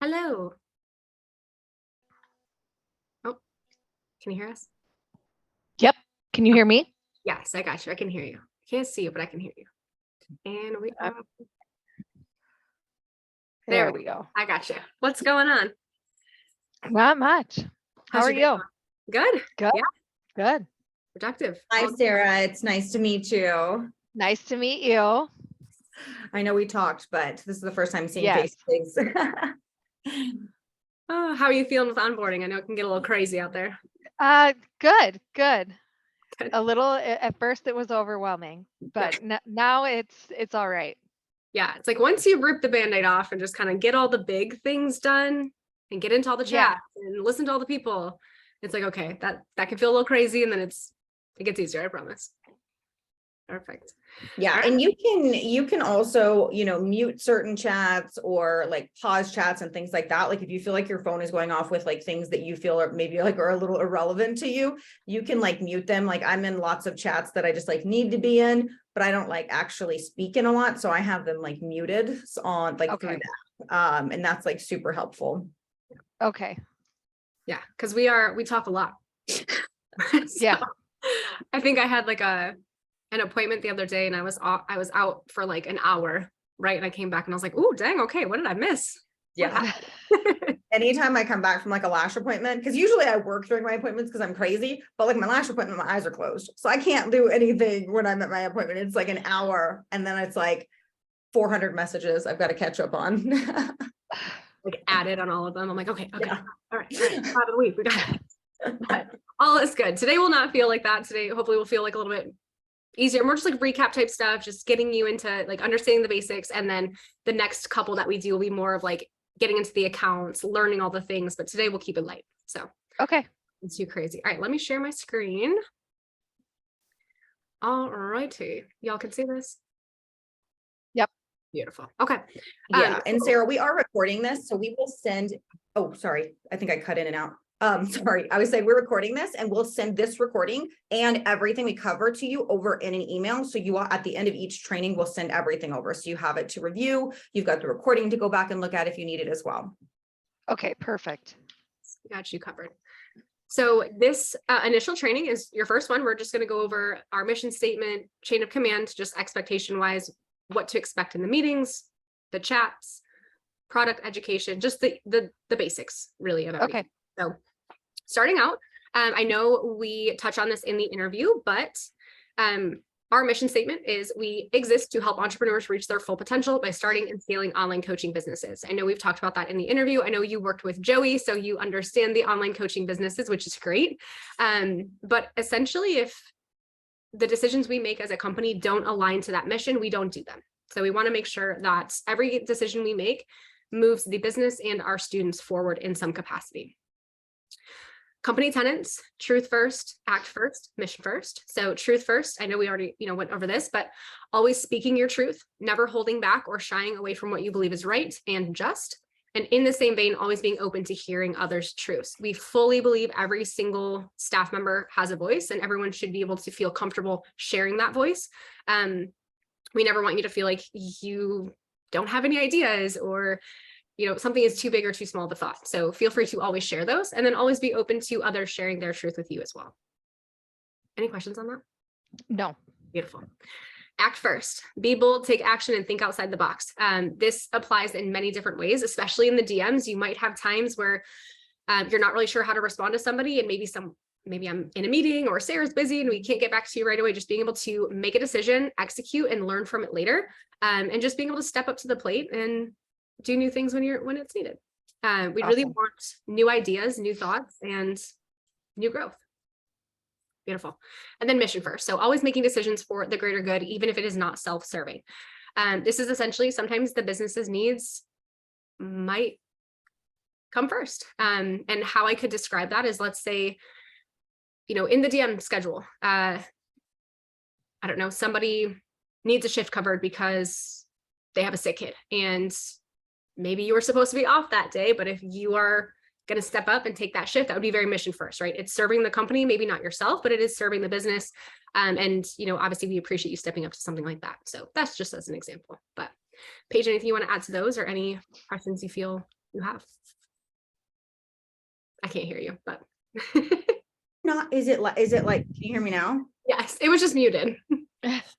Hello. Oh, can you hear us? Yep. Can you hear me? Yes, I got you. I can hear you. Can't see you, but I can hear you. And we are. There we go. I got you. What's going on? Not much. How are you? Good. Good. Yeah. Good. Productive. Hi, Sarah. It's nice to meet you. Nice to meet you. I know we talked, but this is the first time seeing Yes. face. Oh, how are you feeling with onboarding? I know it can get a little crazy out there. Good. Good. A little at first it was overwhelming, but now it's all right. Yeah, it's like once you rip the Band-Aid off and just kind of get all the big things done and get into all the chats and listen to all the people, it's like, okay, that can feel a little crazy, and then it gets easier, I promise. Perfect. Yeah. And you can also, mute certain chats or like pause chats and things like that. Like if you feel like your phone is going off with like things that you feel are maybe like are a little irrelevant to you, you can like mute them. Like I'm in lots of chats that I just like need to be in, but I don't like actually speak in a lot. So I have them like muted on like through that. And that's like super helpful. Okay. Yeah, because we talk a lot. Yeah. I think I had like an appointment the other day, and I was out for like an hour, right? And I came back and I was like, "Ooh, dang, okay, what did I miss?" Yeah. Anytime I come back from like a lash appointment, because usually I work during my appointments because I'm crazy, but like my lash appointment, my eyes are closed. So I can't do anything when I'm at my appointment. It's like an hour, and then it's like 400 messages I've got to catch up on. Like added on all of them. I'm like, okay, all right. Top of the week, we got it. But all is good. Today will not feel like that. Today, hopefully, will feel like a little bit easier, more just like recap type stuff, just getting you into like understanding the basics. And then the next couple that we do will be more of like getting into the accounts, learning all the things. But today we'll keep it light. So Okay. it's too crazy. All right, let me share my screen. All righty. Y'all can see this? Yep. Beautiful. Okay. Yeah. And Sarah, we are recording this, so we will send, oh, sorry. I think I cut in and out. Sorry, I was saying we're recording this and we'll send this recording and everything we cover to you over in an email. So you will, at the end of each training, we'll send everything over. So you have it to review. You've got the recording to go back and look at if you need it as well. Okay, perfect. Got you covered. So this initial training is your first one. We're just going to go over our mission statement, chain of command, just expectation wise, what to expect in the meetings, the chats, product education, just the basics really about Okay. it. So starting out, I know we touch on this in the interview, but our mission statement is we exist to help entrepreneurs reach their full potential by starting and scaling online coaching businesses. I know we've talked about that in the interview. I know you worked with Joey, so you understand the online coaching businesses, which is great. But essentially, if the decisions we make as a company don't align to that mission, we don't do them. So we want to make sure that every decision we make moves the business and our students forward in some capacity. Company tenets: truth first, act first, mission first. So truth first, I know we already, went over this, but always speaking your truth, never holding back or shying away from what you believe is right and just. And in the same vein, always being open to hearing others' truths. We fully believe every single staff member has a voice and everyone should be able to feel comfortable sharing that voice. We never want you to feel like you don't have any ideas or something is too big or too small of a thought. So feel free to always share those and then always be open to others sharing their truth with you as well. Any questions on that? No. Beautiful. Act first, be bold, take action, and think outside the box. This applies in many different ways, especially in the DMs. You might have times where you're not really sure how to respond to somebody, and maybe I'm in a meeting or Sarah's busy and we can't get back to you right away. Just being able to make a decision, execute, and learn from it later, and just being able to step up to the plate and do new things when it's needed. We really want new ideas, new thoughts, and new growth. Beautiful. And then mission first. So always making decisions for the greater good, even if it is not self-serving. This is essentially sometimes the business's needs might come first. And how I could describe that is, let's say, in the DM schedule, I don't know, somebody needs a shift covered because they have a sick kid and maybe you were supposed to be off that day, but if you are going to step up and take that shift, that would be very mission first, right? It's serving the company, maybe not yourself, but it is serving the business. And, obviously we appreciate you stepping up to something like that. So that's just as an example. But Paige, anything you want to add to those or any questions you feel you have? I can't hear you, but. Is it like, can you hear me now? Yes, it was just muted.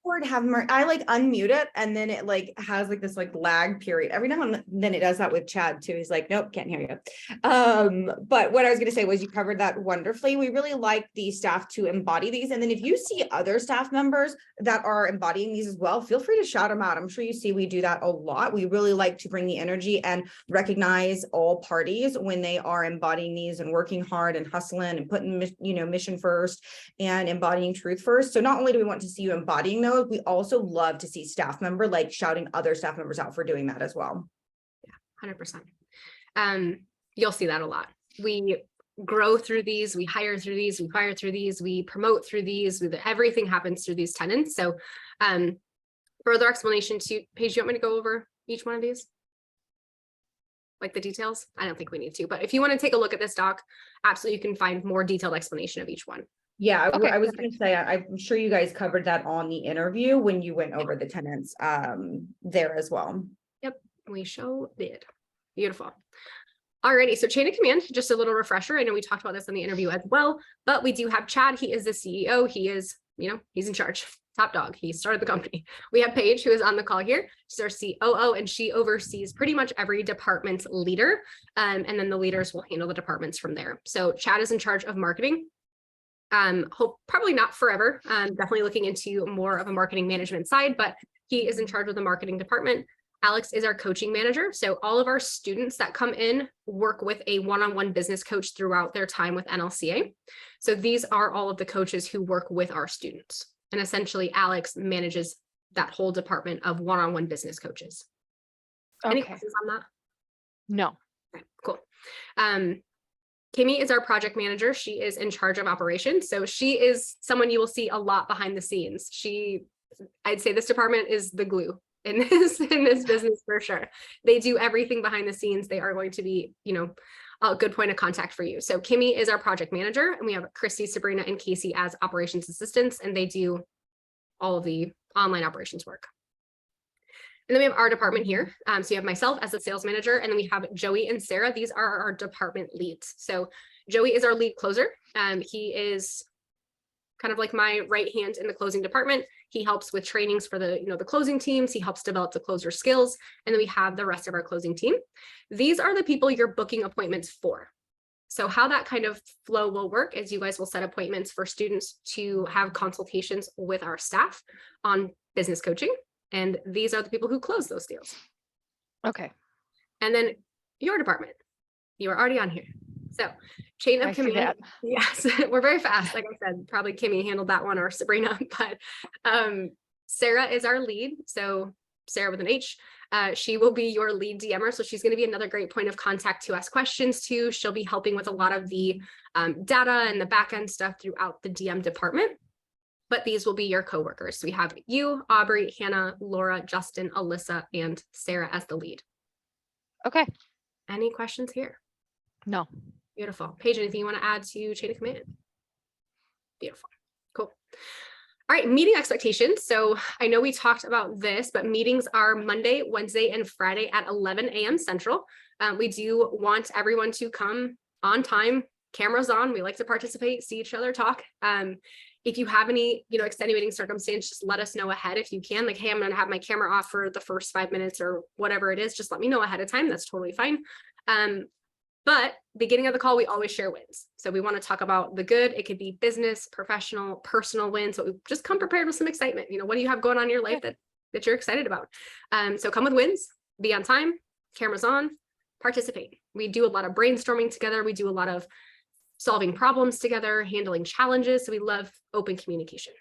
Lord have mercy. I like unmute it and then it like has like this like lag period. Every now and then it does that with Chad too. He's like, nope, can't hear you. But what I was going to say was you covered that wonderfully. We really like the staff to embody these. And then if you see other staff members that are embodying these as well, feel free to shout them out. I'm sure you see we do that a lot. We really like to bring the energy and recognize all parties when they are embodying these and working hard and hustling and putting, mission first and embodying truth first. So not only do we want to see you embodying those, we also love to see staff member like shouting other staff members out for doing that as well. Yeah, 100%. You'll see that a lot. We grow through these, we hire through these, we fire through these, we promote through these, everything happens through these tenets. So further explanation to Paige, you want me to go over each one of these? Like the details? I don't think we need to, but if you want to take a look at this doc, absolutely you can find more detailed explanation of each one. Yeah, Okay, I was going to say, I'm sure you guys covered that on the interview when you went over the tenants there as well. Yep, we sure did. Beautiful. Alrighty, so chain of command, just a little refresher. I know we talked about this in the interview as well, but we do have Chad. He is the CEO. He is, he's in charge, top dog. He started the company. We have Paige, who is on the call here. She's our COO, and she oversees pretty much every department's leader. And then the leaders will handle the departments from there. So Chad is in charge of marketing. Probably not forever, definitely looking into more of a marketing management side, but he is in charge of the marketing department. Alex is our coaching manager. So all of our students that come in work with a one-on-one business coach throughout their time with NLCA. So these are all of the coaches who work with our students. And essentially Alex manages that whole department of one-on-one business coaches. Any questions on that? No. Okay, cool. Kimmy is our project manager. She is in charge of operations. So she is someone you will see a lot behind the scenes. I'd say this department is the glue in this business for sure. They do everything behind the scenes. They are going to be, a good point of contact for you. So Kimmy is our project manager, and we have Christy, Sabrina, and Casey as operations assistants, and they do all of the online operations work. And then we have our department here. So you have myself as a sales manager, and then we have Joey and Sarah. These are our department leads. So Joey is our lead closer. He is kind of like my right hand in the closing department. He helps with trainings for the closing teams. He helps develop the closer skills. And then we have the rest of our closing team. These are the people you're booking appointments for. So how that kind of flow will work is you guys will set appointments for students to have consultations with our staff on business coaching. And these are the people who close those deals. Okay. And then your department, you are already on here. So chain of command. Yes, we're very fast. Like I said, probably Kimmy handled that one or Sabrina, but Sarah is our lead. So Sarah with an H, she will be your lead DMer. So she's going to be another great point of contact to ask questions to. She'll be helping with a lot of the data and the backend stuff throughout the DM department. But these will be your coworkers. So we have you, Aubrey, Hannah, Laura, Justin, Alyssa, and Sarah as the lead. Okay. Any questions here? No. Beautiful. Paige, anything you want to add to chain of command? Beautiful. Cool. All right, meeting expectations. So I know we talked about this, but meetings are Monday, Wednesday, and Friday at 11 a.m. Central. We do want everyone to come on time, cameras on. We like to participate, see each other, talk. If you have any, extenuating circumstance, just let us know ahead if you can. Like, hey, I'm going to have my camera off for the first 5 minutes or whatever it is. Just let me know ahead of time. That's totally fine. But beginning of the call, we always share wins. So we want to talk about the good. It could be business, professional, personal wins. So we just come prepared with some excitement. What do you have going on in your life that you're excited about? So come with wins, be on time, cameras on, participate. We do a lot of brainstorming together. We do a lot of solving problems together, handling challenges. So we love open communication.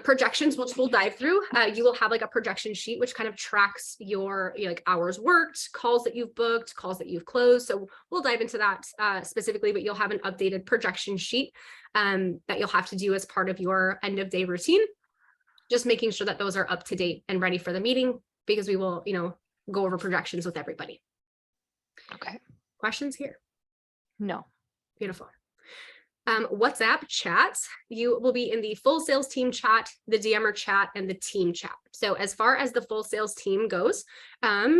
Projections, which we'll dive through. You will have like a projection sheet, which kind of tracks your hours worked, calls that you've booked, calls that you've closed. So we'll dive into that specifically, but you'll have an updated projection sheet that you'll have to do as part of your end of day routine. Just making sure that those are up to date and ready for the meeting, because we will, go over projections with everybody. Okay. Questions here? No. Beautiful. WhatsApp chats, you will be in the full sales team chat, the DMer chat, and the team chat. So as far as the full sales team goes, I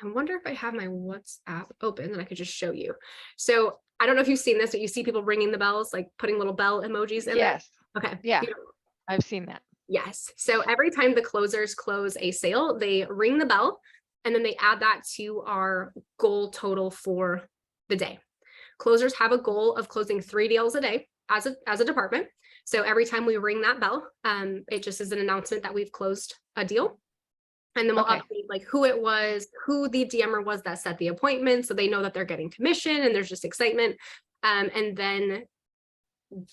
wonder if I have my WhatsApp open and I could just show you. So I don't know if you've seen this, but you see people ringing the bells, like putting little bell emojis in Yes. there. Okay. Yeah. Beautiful. I've seen that. Yes. So every time the closers close a sale, they ring the bell and then they add that to our goal total for the day. Closers have a goal of closing 3 deals a day as a department. So every time we ring that bell, it just is an announcement that we've closed a deal. And then we'll update like who it was, who the DMer was that set the appointment. So they know that they're getting commission and there's just excitement. And then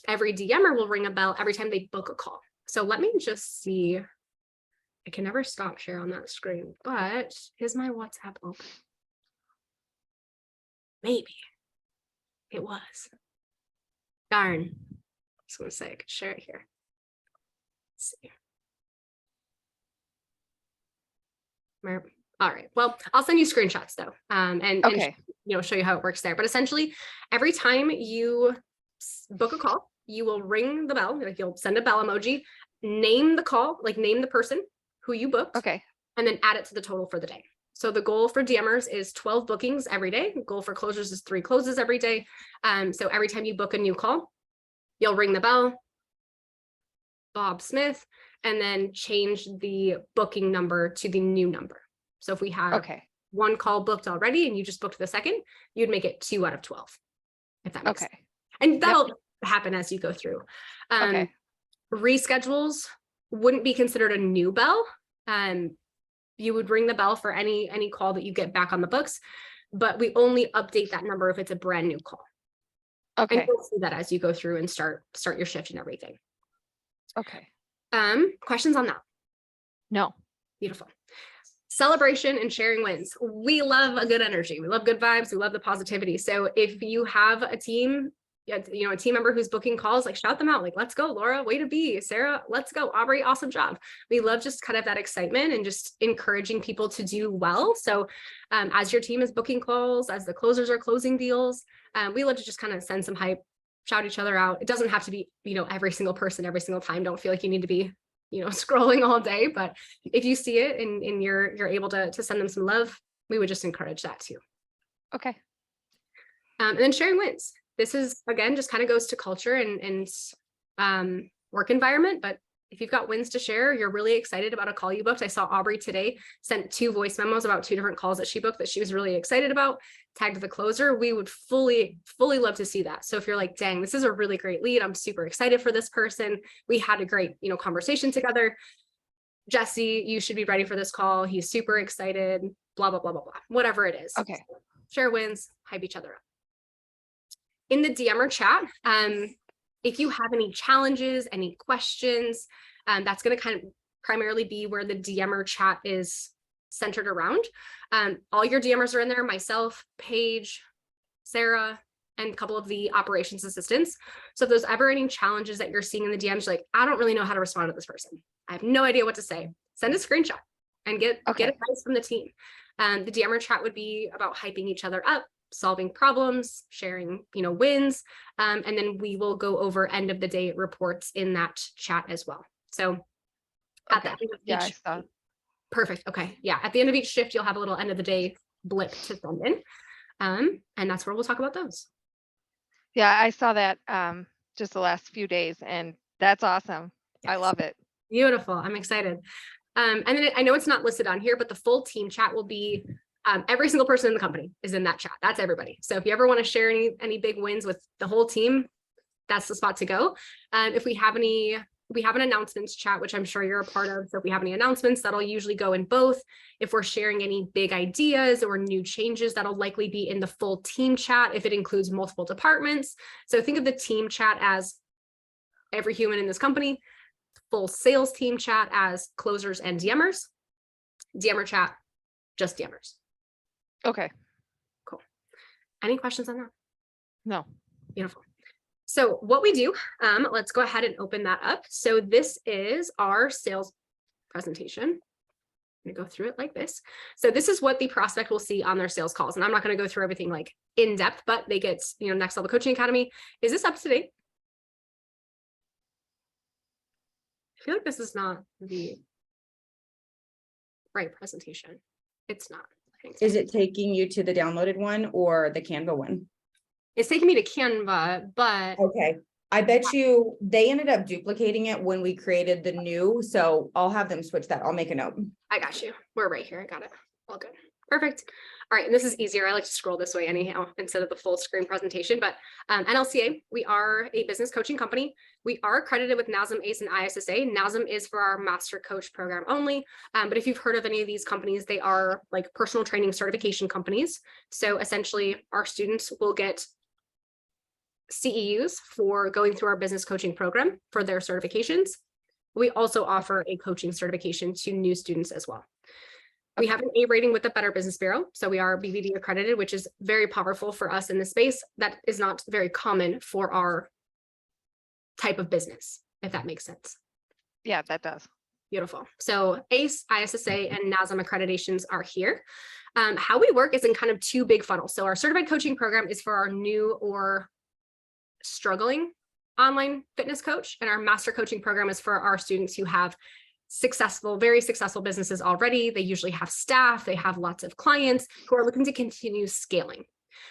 every DMer will ring a bell every time they book a call. So let me just see. I can never stop share on that screen, but is my WhatsApp open? Maybe. It was. Darn. I was going to say I could share it here. Let's see. All right. Well, I'll send you screenshots though, and show you how it works there. But essentially, every time you book a call, you will ring the bell. Like you'll send a bell emoji, name the call, like name the person who you booked, and then add it to the total for the day. So the goal for DMers is 12 bookings every day. The goal for closers is 3 closes every day. So every time you book a new call, you'll ring the bell, Bob Smith, and then change the booking number to the new number. So if we have 1 call booked already and you just booked the second, you'd make it 2 out of 12, if that makes sense. And that'll happen as you go through. Reschedules wouldn't be considered a new bell. You would ring the bell for any call that you get back on the books, but we only update that number if it's a brand new call. And you'll see that as you go through and start your shift and everything. Questions on that? No. Beautiful. Celebration and sharing wins. We love a good energy. We love good vibes. We love the positivity. So if you have a team, a team member who's booking calls, like shout them out, like, let's go, Laura, way to be. Sarah, let's go. Aubrey, awesome job. We love just kind of that excitement and just encouraging people to do well. So as your team is booking calls, as the closers are closing deals, we love to just kind of send some hype, shout each other out. It doesn't have to be, every single person, every single time. Don't feel like you need to be, scrolling all day, but if you see it and you're able to send them some love, we would just encourage that too. And then sharing wins. This is, again, just kind of goes to culture and work environment. But if you've got wins to share, you're really excited about a call you booked. I saw Aubrey today sent 2 voice memos about 2 different calls that she booked that she was really excited about, tagged the closer. We would fully love to see that. So if you're like, dang, this is a really great lead, I'm super excited for this person. We had a great, conversation together. Jesse, you should be ready for this call. He's super excited, blah, blah, blah, blah, blah, whatever it is. So share wins, hype each other up. In the DMer chat, if you have any challenges, any questions, that's going to kind of primarily be where the DMer chat is centered around. All your DMers are in there, myself, Paige, Sarah, and a couple of the operations assistants. So if there's ever any challenges that you're seeing in the DMs, you're like, I don't really know how to respond to this person. I have no idea what to say. Send a screenshot and get advice from the team. The DMer chat would be about hyping each other up, solving problems, sharing, wins. And then we will go over end of the day reports in that chat as well. So at the end of each, perfect. Okay. Yeah. At the end of each shift, you'll have a little end of the day blip to send in. And that's where we'll talk about those. Yeah. I saw that just the last few days and that's awesome. Yes. I love it. Beautiful. I'm excited. And then I know it's not listed on here, but the full team chat will be every single person in the company is in that chat. That's everybody. So if you ever want to share any big wins with the whole team, that's the spot to go. If we have an announcements chat, which I'm sure you're a part of. So if we have any announcements, that'll usually go in both. If we're sharing any big ideas or new changes, that'll likely be in the full team chat if it includes multiple departments. So think of the team chat as every human in this company, full sales team chat as closers and DMers, DMer chat, just DMers. Okay. Cool. Any questions on that? No. Beautiful. So what we do, let's go ahead and open that up. So this is our sales presentation. I'm gonna go through it like this. So this is what the prospect will see on their sales calls. And I'm not going to go through everything like in depth, but they get, Next Level Coaching Academy. Is this up to date? I feel like this is not the right presentation. It's not. Is it taking you to the downloaded one or the Canva one? It's taking me to Canva, but Okay. I bet you they ended up duplicating it when we created the new, so I'll have them switch that. I'll make a note. I got you. We're right here. I got it. All good. Perfect. All right. And this is easier. I like to scroll this way anyhow, instead of the full screen presentation. But NLCA, we are a business coaching company. We are accredited with NASM, ACE, and ISSA. NASM is for our master coach program only. But if you've heard of any of these companies, they are like personal training certification companies. So essentially, our students will get CEUs for going through our business coaching program for their certifications. We also offer a coaching certification to new students as well. We have an A rating with the Better Business Bureau. So we are BBB accredited, which is very powerful for us in this space. That is not very common for our type of business, if that makes sense. Yeah, that does. Beautiful. So ACE, ISSA, and NASM accreditations are here. How we work is in kind of two big funnels. So our certified coaching program is for our new or struggling online fitness coach, and our master coaching program is for our students who have very successful businesses already. They usually have staff, they have lots of clients who are looking to continue scaling.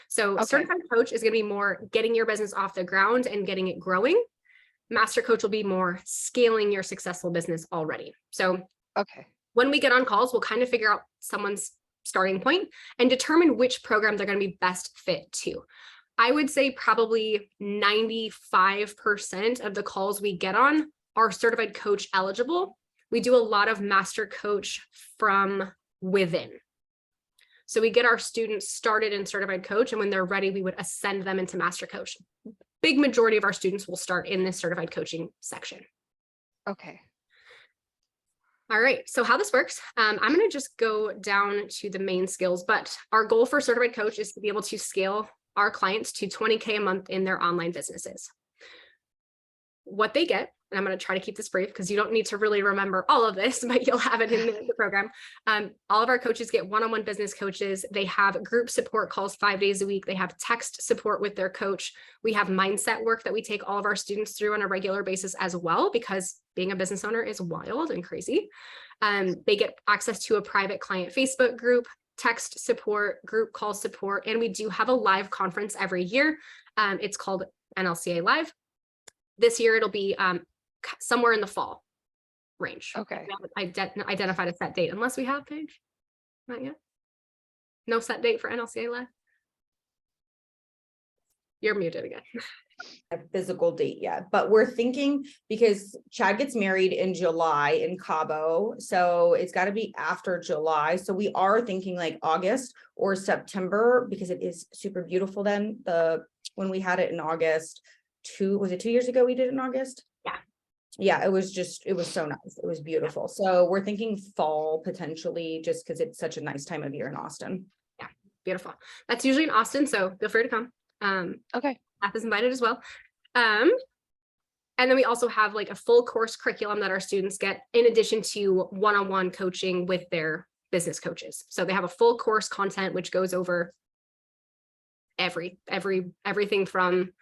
So certified coach is going to be more getting your business off the ground and getting it growing. Master coach will be more scaling your successful business already. So when we get on calls, we'll kind of figure out someone's starting point and determine which program they're going to be best fit to. I would say probably 95% of the calls we get on are certified coach eligible. We do a lot of master coach from within. So we get our students started in certified coach, and when they're ready, we would ascend them into master coach. Big majority of our students will start in this certified coaching section. Okay. All right, so how this works, I'm going to just go down to the main skills, but our goal for certified coach is to be able to scale our clients to 20K a month in their online businesses. What they get, and I'm going to try to keep this brief because you don't need to really remember all of this, but you'll have it in the program. All of our coaches get one-on-one business coaches. They have group support calls 5 days a week. They have text support with their coach. We have mindset work that we take all of our students through on a regular basis as well, because being a business owner is wild and crazy. They get access to a private client Facebook group, text support, group call support, and we do have a live conference every year. It's called NLCA Live. This year it'll be somewhere in the fall range. Okay. We haven't identified a set date, unless we have, Paige? Not yet. No set date for NLCA Live. You're muted again. A physical date yet, but we're thinking, because Chad gets married in July in Cabo, so it's got to be after July. So we are thinking like August or September, because it is super beautiful then. When we had it in August, was it 2 years ago we did it in August? Yeah, it was so nice. It was beautiful. So we're thinking fall potentially, just because it's such a nice time of year in Austin. Yeah, beautiful. That's usually in Austin, so feel free to come. Okay. Staff is invited as well. And then we also have like a full course curriculum that our students get in addition to one-on-one coaching with their business coaches. So they have a full course content, which goes over everything from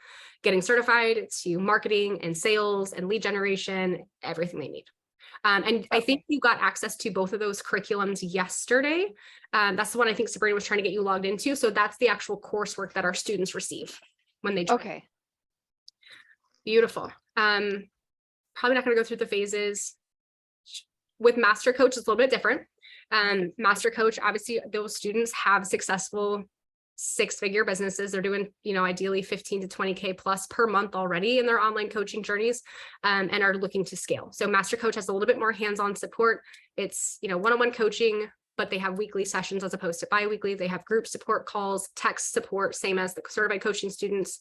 getting certified to marketing and sales and lead generation, everything they need. And I think you got access to both of those curriculums yesterday. That's the one I think Sabrina was trying to get you logged into. So that's the actual coursework that our students receive when they join. Okay. Beautiful. Probably not going to go through the phases. With Master Coach, it's a little bit different. Master Coach, obviously, those students have successful six-figure businesses. They're doing, ideally 15 to 20K plus per month already in their online coaching journeys, and are looking to scale. So Master Coach has a little bit more hands-on support. It's, one-on-one coaching, but they have weekly sessions as opposed to bi-weekly. They have group support calls, text support, same as the certified coaching students,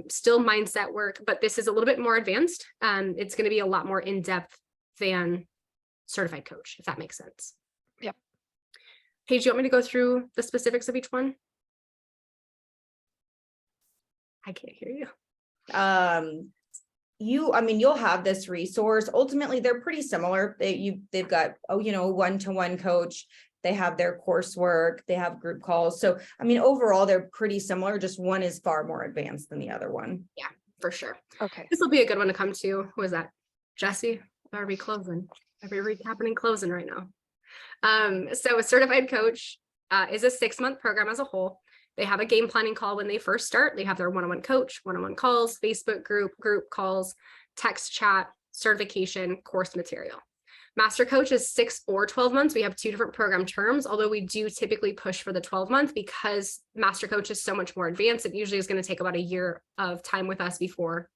still mindset work, but this is a little bit more advanced. It's going to be a lot more in-depth than certified coach, if that makes sense. Yep. Paige, do you want me to go through the specifics of each one? I can't hear you. I mean, you'll have this resource. Ultimately, they're pretty similar. They've got, one-to-one coach. They have their coursework, they have group calls. So, I mean, overall, they're pretty similar. Just one is far more advanced than the other one. Yeah, for sure. Okay. This will be a good one to come to. Who is that? Jesse? Are we closing? Are we recapping and closing right now? So a certified coach is a 6-month program as a whole. They have a game planning call when they first start. They have their one-on-one coach, one-on-one calls, Facebook group calls, text chat, certification, course material. Master Coach is 6 or 12 months. We have 2 different program terms, although we do typically push for the 12-month because Master Coach is so much more advanced. It usually is going to take about a year of time with us before,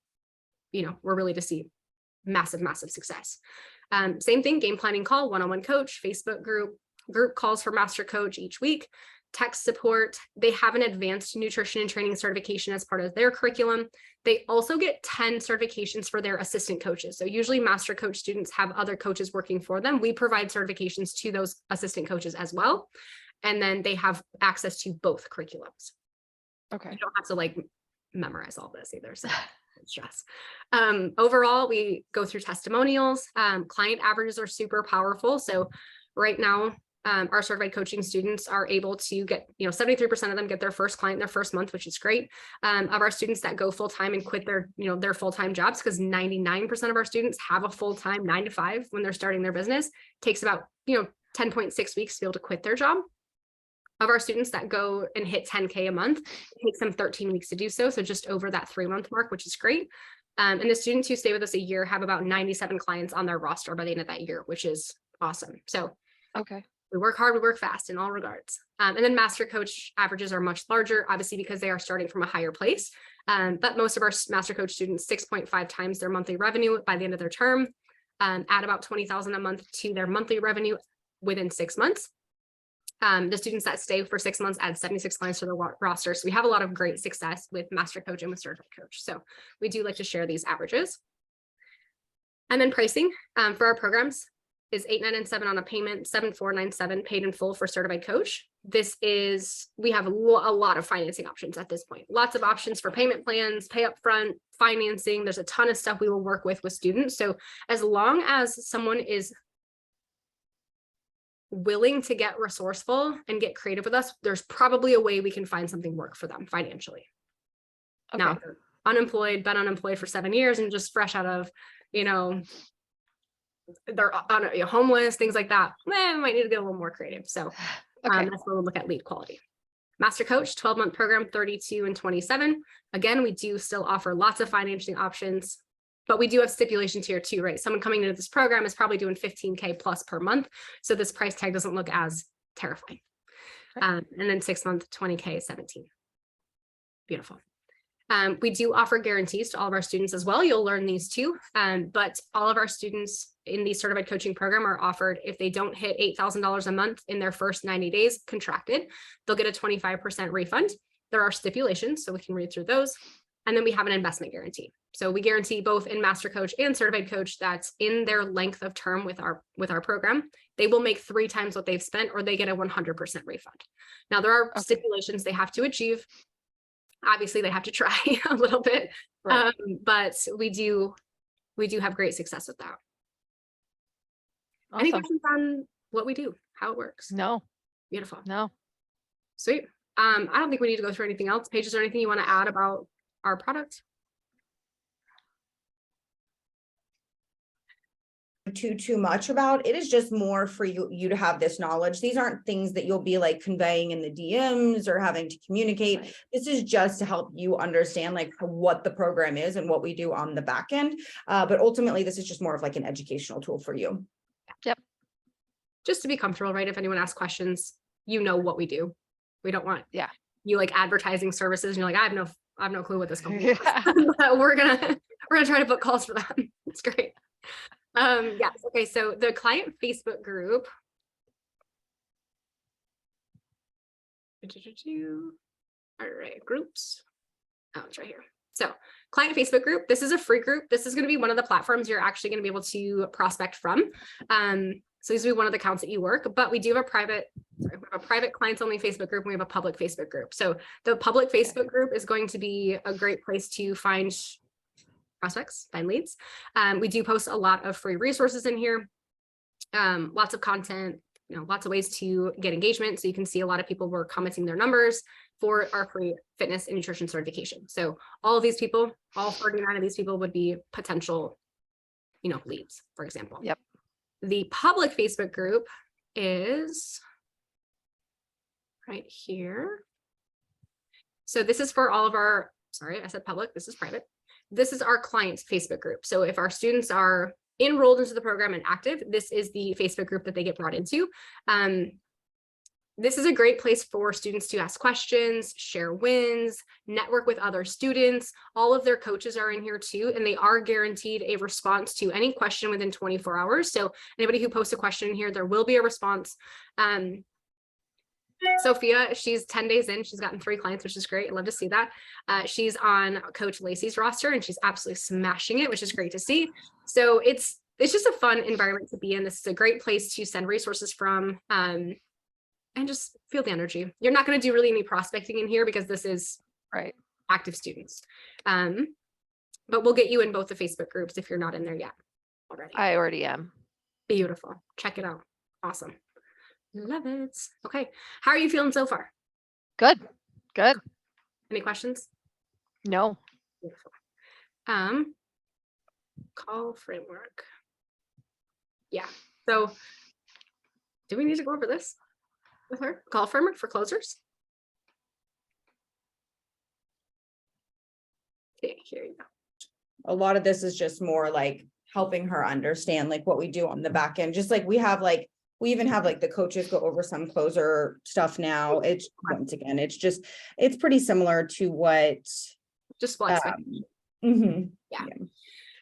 we're really to see massive, massive success. Same thing, game planning call, one-on-one coach, Facebook group calls for Master Coach each week, text support. They have an advanced nutrition and training certification as part of their curriculum. They also get 10 certifications for their assistant coaches. So usually Master Coach students have other coaches working for them. We provide certifications to those assistant coaches as well. And then they have access to both curriculums. Okay. You don't have to memorize all this either. So stress. Overall, we go through testimonials. Client averages are super powerful. So right now, our certified coaching students are able to get, 73% of them get their first client their first month, which is great. Of our students that go full-time and quit their full-time jobs, because 99% of our students have a full-time 9 to 5 when they're starting their business, takes about, 10.6 weeks to be able to quit their job. Of our students that go and hit 10K a month, it takes them 13 weeks to do so. So just over that 3-month mark, which is great. And the students who stay with us a year have about 97 clients on their roster by the end of that year, which is awesome. So Okay. we work hard, we work fast in all regards. And then Master Coach averages are much larger, obviously, because they are starting from a higher place. But most of our Master Coach students, 6.5 times their monthly revenue by the end of their term, add about 20,000 a month to their monthly revenue within 6 months. The students that stay for 6 months add 76 clients to the roster. So we have a lot of great success with Master Coach and with Certified Coach. So we do like to share these averages. And then pricing for our programs is $8,997 on a payment, $7,497 paid in full for Certified Coach. We have a lot of financing options at this point. Lots of options for payment plans, pay up front, financing. There's a ton of stuff we will work with students. So as long as someone is willing to get resourceful and get creative with us, there's probably a way we can find something work for them financially. Okay. Now, unemployed, been unemployed for 7 years and just fresh out of, they're homeless, things like that. We might need to get a little more creative. So Okay. that's where we'll look at lead quality. Master Coach, 12-month program, 32 and 27. Again, we do still offer lots of financing options, but we do have stipulations here too, right? Someone coming into this program is probably doing 15K plus per month. So this price tag doesn't look as terrifying. Right. And then 6-month, 20K, 17. Beautiful. We do offer guarantees to all of our students as well. You'll learn these too. But all of our students in the certified coaching program are offered, if they don't hit $8,000 a month in their first 90 days contracted, they'll get a 25% refund. There are stipulations, so we can read through those. And then we have an investment guarantee. So we guarantee both in Master Coach and Certified Coach that in their length of term with our program, they will make 3 times what they've spent, or they get a 100% refund. Now, there are stipulations they have to achieve. Obviously, they have to try a little bit, Right. but we do have great success with that. Awesome. Any questions on what we do, how it works? No, Beautiful. no. Sweet. I don't think we need to go through anything else. Paige, is there anything you want to add about our product? Too much about it is just more for you to have this knowledge. These aren't things that you'll be conveying in the DMs or having to communicate. Right. This is just to help you understand what the program is and what we do on the back end. But ultimately, this is just more of an educational tool for you. Yep. Just to be comfortable, right? If anyone asks questions, what we do. We don't want you advertising services and you're like, I have no clue what this company is. But we're gonna try to book calls for them. It's great. Yes. Okay. So the client Facebook group. All right, groups. Oh, it's right here. So client Facebook group, this is a free group. This is going to be one of the platforms you're actually going to be able to prospect from. So these will be one of the accounts that you work, but we do have we have a private clients only Facebook group and we have a public Facebook group. So the public Facebook group is going to be a great place to find prospects, find leads. We do post a lot of free resources in here, lots of content, lots of ways to get engagement. So you can see a lot of people were commenting their numbers for our free fitness and nutrition certification. So all of these people, all 49 of these people would be potential, leads, for example. Yep. The public Facebook group is right here. So this is for all of our, sorry, I said public, this is private. This is our clients Facebook group. So if our students are enrolled into the program and active, this is the Facebook group that they get brought into. This is a great place for students to ask questions, share wins, network with other students. All of their coaches are in here too, and they are guaranteed a response to any question within 24 hours. So anybody who posts a question in here, there will be a response. Sophia, she's 10 days in, she's gotten 3 clients, which is great. I love to see that. She's on Coach Lacey's roster and she's absolutely smashing it, which is great to see. So it's just a fun environment to be in. This is a great place to send resources from, and just feel the energy. You're not going to do really any prospecting in here because this is Right. active students. But we'll get you in both the Facebook groups if you're not in there yet already. I already am. Beautiful. Check it out. Awesome. Love it. Okay. How are you feeling so far? Good. Good. Any questions? No. Beautiful. Call framework. Yeah. So do we need to go over this with her? Call framework for closers? Okay, here you go. A lot of this is just more like helping her understand like what we do on the back end. Just like we even have like the coaches go over some closer stuff now. It's once again, it's pretty similar to what Just flex. Yeah.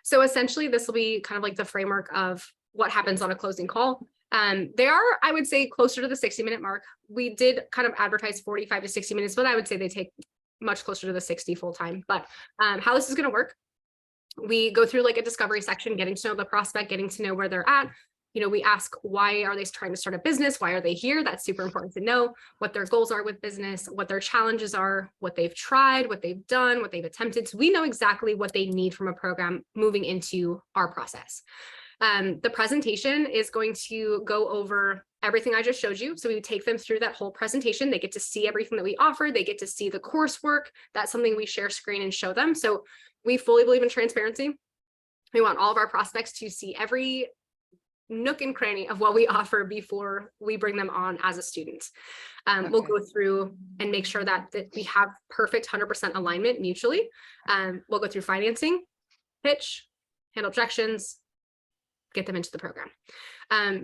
So essentially this will be kind of like the framework of what happens on a closing call. They are, I would say, closer to the 60-minute mark. We did kind of advertise 45 to 60 minutes, but I would say they take much closer to the 60 full time. But how this is going to work, we go through like a discovery section, getting to know the prospect, getting to know where they're at. We ask, why are they trying to start a business? Why are they here? That's super important to know what their goals are with business, what their challenges are, what they've tried, what they've done, what they've attempted. So we know exactly what they need from a program moving into our process. The presentation is going to go over everything I just showed you. So we would take them through that whole presentation. They get to see everything that we offer. They get to see the coursework. That's something we share screen and show them. So we fully believe in transparency. We want all of our prospects to see every nook and cranny of what we offer before we bring them on as a student. We'll go through and make sure that we have perfect 100% alignment mutually. We'll go through financing, pitch, handle objections, get them into the program.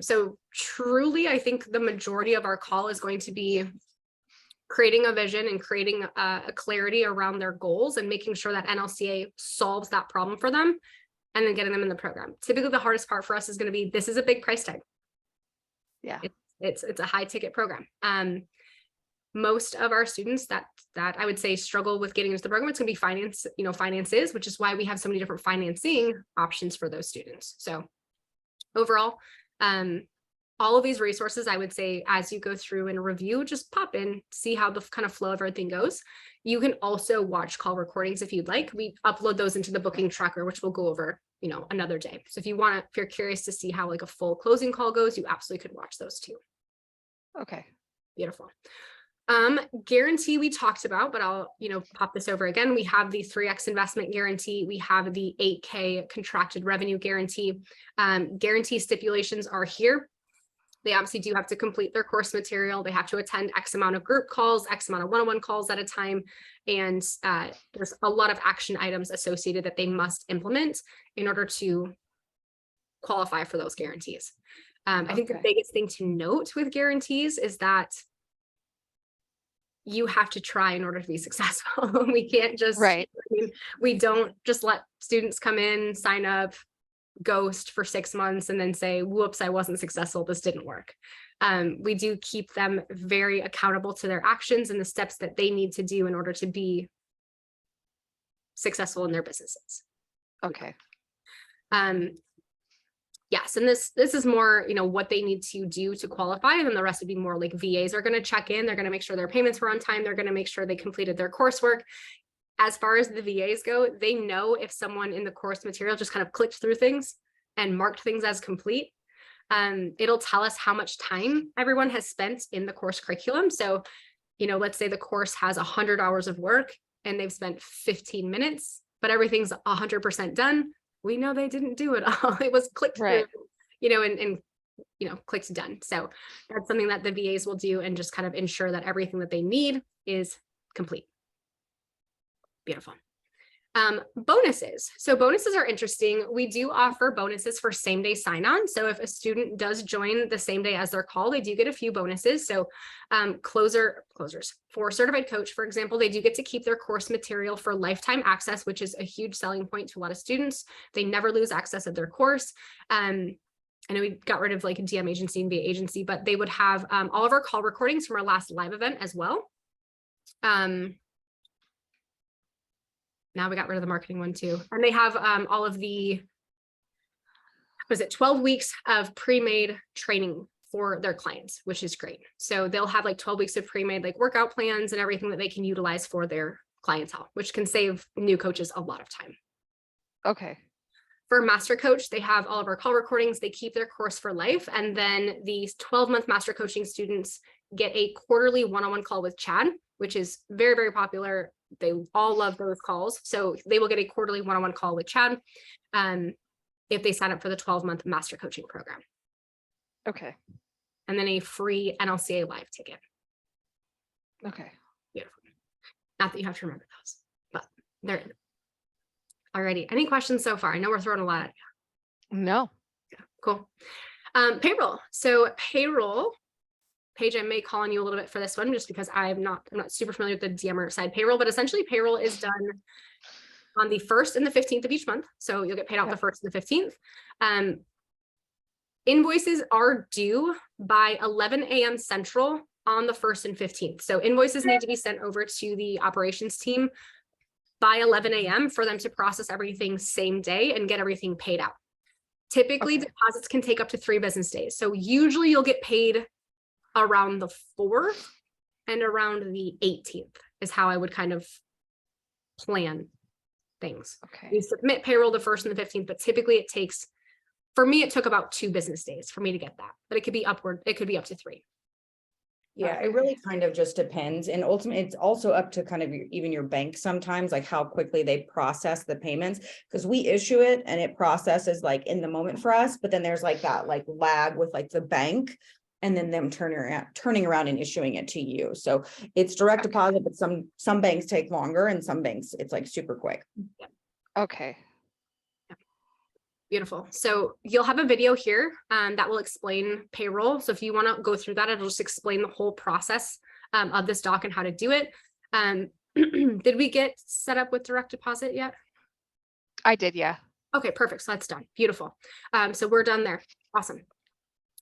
So truly, I think the majority of our call is going to be creating a vision and creating a clarity around their goals and making sure that NLCA solves that problem for them and then getting them in the program. Typically, the hardest part for us is going to be, this is a big price tag. Yeah. It's a high ticket program. Most of our students that I would say struggle with getting into the program, it's going to be finances, which is why we have so many different financing options for those students. So overall, all of these resources, I would say, as you go through and review, just pop in, see how the kind of flow of everything goes. You can also watch call recordings if you'd like. We upload those into the booking tracker, which we'll go over, another day. So if you're curious to see how like a full closing call goes, you absolutely could watch those too. Okay. Beautiful. Guarantee we talked about, but I'll, pop this over again. We have the 3x investment guarantee. We have the 8K contracted revenue guarantee. Guarantee stipulations are here. They obviously do have to complete their course material. They have to attend X amount of group calls, X amount of one-on-one calls at a time. And there's a lot of action items associated that they must implement in order to qualify for those guarantees. I think the biggest thing to note with guarantees is that you have to try in order to be successful. We can't just, we don't just let students come in, sign up, ghost for 6 months, and then say, whoops, I wasn't successful. This didn't work. We do keep them very accountable to their actions and the steps that they need to do in order to be successful in their businesses. Okay. Yes, and this is more, what they need to do to qualify, and then the rest would be more like VAs are going to check in. They're going to make sure their payments were on time. They're going to make sure they completed their coursework. as far as the VAs go, they know if someone in the course material just kind of clicked through things and marked things as complete. It'll tell us how much time everyone has spent in the course curriculum. So, let's say the course has 100 hours of work and they've spent 15 minutes, but everything's 100% done. We know they didn't do it all. It was clicked through, and clicked done. So that's something that the VAs will do and just kind of ensure that everything that they need is complete. Beautiful. Bonuses. So bonuses are interesting. We do offer bonuses for same day sign-on. So if a student does join the same day as their call, they do get a few bonuses. So closers for certified coach, for example, they do get to keep their course material for lifetime access, which is a huge selling point to a lot of students. They never lose access of their course. I know we got rid of like a DM agency and VA agency, but they would have all of our call recordings from our last live event as well. Now we got rid of the marketing one too. And they have all of the, 12 weeks of pre-made training for their clients, which is great. So they'll have like 12 weeks of pre-made like workout plans and everything that they can utilize for their clientele, which can save new coaches a lot of time. Okay. For Master Coach, they have all of our call recordings. They keep their course for life. And then these 12-month Master Coaching students get a quarterly one-on-one call with Chad, which is very, very popular. They all love those calls. So they will get a quarterly one-on-one call with Chad if they sign up for the 12-month Master Coaching program. Okay. And then a free NLCA live ticket. Okay. Beautiful. Not that you have to remember those, but they're in. Alrighty. Any questions so far? I know we're throwing a lot at you. No. Yeah, cool. Payroll. So payroll, Paige, I may call on you a little bit for this one just because I'm not super familiar with the DMer side payroll, but essentially payroll is done on the 1st and the 15th of each month. So you'll get paid out the 1st and the 15th. Invoices are due by 11 a.m. Central on the 1st and 15th. So invoices need to be sent over to the operations team by 11 a.m. for them to process everything same day and get everything paid out. Typically, deposits can take up to 3 business days. So usually you'll get paid around the 4th and around the 18th is how I would kind of plan things. Okay. You submit payroll the 1st and the 15th, but typically it takes, for me, it took about 2 business days for me to get that, but it could be upward. It could be up to 3. Yeah, it really kind of just depends. And ultimately, it's also up to kind of even your bank sometimes, like how quickly they process the payments, because we issue it and it processes like in the moment for us. But then there's like that like lag with like the bank and then them turning around and issuing it to you. So it's direct deposit, but some banks take longer and some banks it's like super quick. Okay. Beautiful. So you'll have a video here that will explain payroll. So if you want to go through that, it'll just explain the whole process of this doc and how to do it. Did we get set up with direct deposit yet? I did, yeah. Okay, perfect. So that's done. Beautiful. So we're done there. Awesome.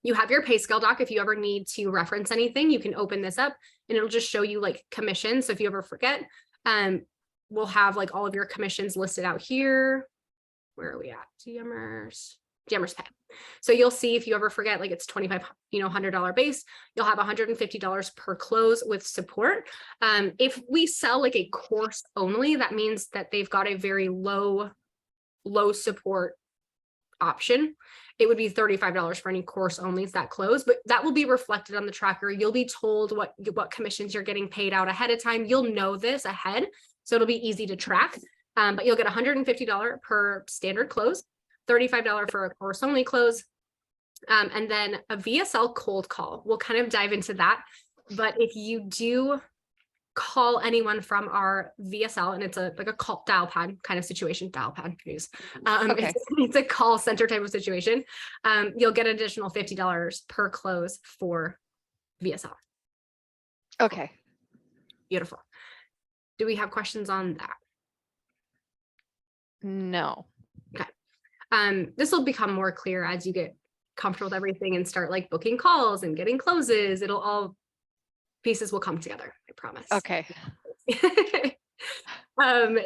You have your pay scale doc. If you ever need to reference anything, you can open this up and it'll just show you like commissions. So if you ever forget, we'll have like all of your commissions listed out here. Where are we at? DMers pay. So you'll see if you ever forget, like it's $2,500 base, you'll have $150 per close with support. If we sell like a course only, that means that they've got a very low support option. It would be $35 for any course only that close, but that will be reflected on the tracker. You'll be told what commissions you're getting paid out ahead of time. You'll know this ahead, so it'll be easy to track. But you'll get $150 per standard close, $35 for a course only close, and then a VSL cold call. We'll kind of dive into that. But if you do call anyone from our VSL, and it's like a call dial pad kind of situation, it's a call center type of situation, you'll get an additional $50 per close for VSL. Okay. Beautiful. Do we have questions on that? No. Okay. This will become more clear as you get comfortable with everything and start like booking calls and getting closes. Pieces will come together, I promise. Okay.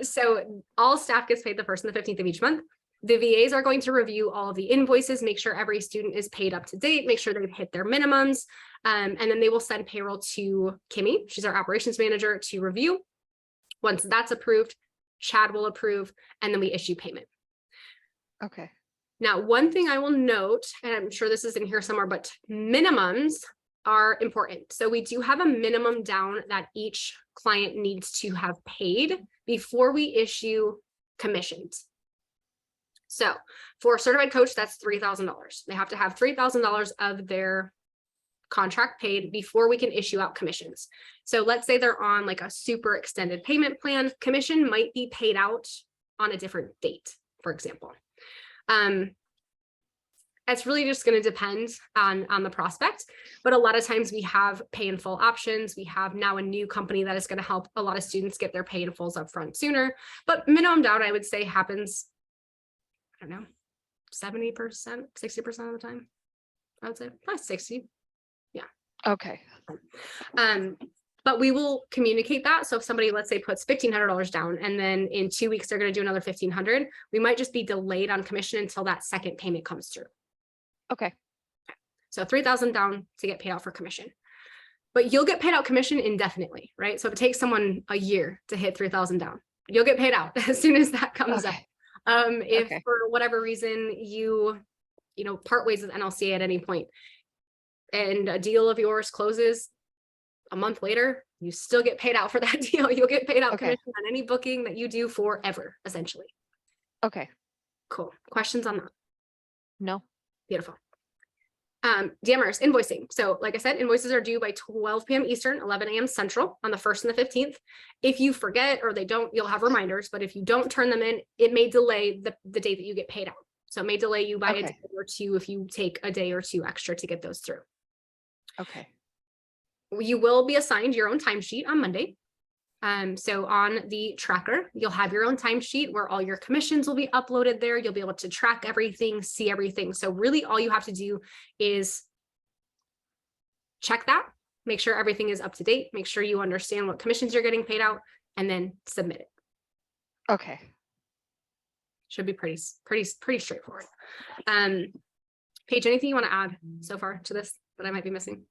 So all staff gets paid the 1st and the 15th of each month. The VAs are going to review all of the invoices, make sure every student is paid up to date, make sure they've hit their minimums. And then they will send payroll to Kimmy. She's our operations manager to review. Once that's approved, Chad will approve, and then we issue payment. Okay. Now, one thing I will note, and I'm sure this is in here somewhere, but minimums are important. So we do have a minimum down that each client needs to have paid before we issue commissions. So for a certified coach, that's $3,000. They have to have $3,000 of their contract paid before we can issue out commissions. So let's say they're on like a super extended payment plan, commission might be paid out on a different date, for example. It's really just going to depend on the prospect, but a lot of times we have pay in full options. We have now a new company that is going to help a lot of students get their pay in fulls up front sooner, but minimum down, I would say, happens, I don't know, 70%, 60% of the time. I would say probably 60. Yeah. Okay. But we will communicate that. So if somebody, let's say, puts $1,500 down, and then in 2 weeks, they're going to do another $1,500, we might just be delayed on commission until that second payment comes through. Okay. So 3,000 down to get paid out for commission, but you'll get paid out commission indefinitely, right? So if it takes someone a year to hit 3,000 down, you'll get paid out as soon as that comes up. If for whatever reason you part ways with NLCA at any point and a deal of yours closes a month later, you still get paid out for that deal. You'll get paid out commission on any booking that you do forever, essentially. Okay. Cool. Questions on that? No. Beautiful. DMRs, invoicing. So like I said, invoices are due by 12 p.m. Eastern, 11 a.m. Central on the 1st and the 15th. If you forget or they don't, you'll have reminders, but if you don't turn them in, it may delay the day that you get paid out. So it may delay you by a day or two if you take a day or two extra to get those through. Okay. You will be assigned your own timesheet on Monday. So on the tracker, you'll have your own timesheet where all your commissions will be uploaded there. You'll be able to track everything, see everything. So really all you have to do is check that, make sure everything is up to date, make sure you understand what commissions you're getting paid out, and then submit it. Okay. Should be pretty straightforward. Paige, anything you want to add so far to this that I might be missing?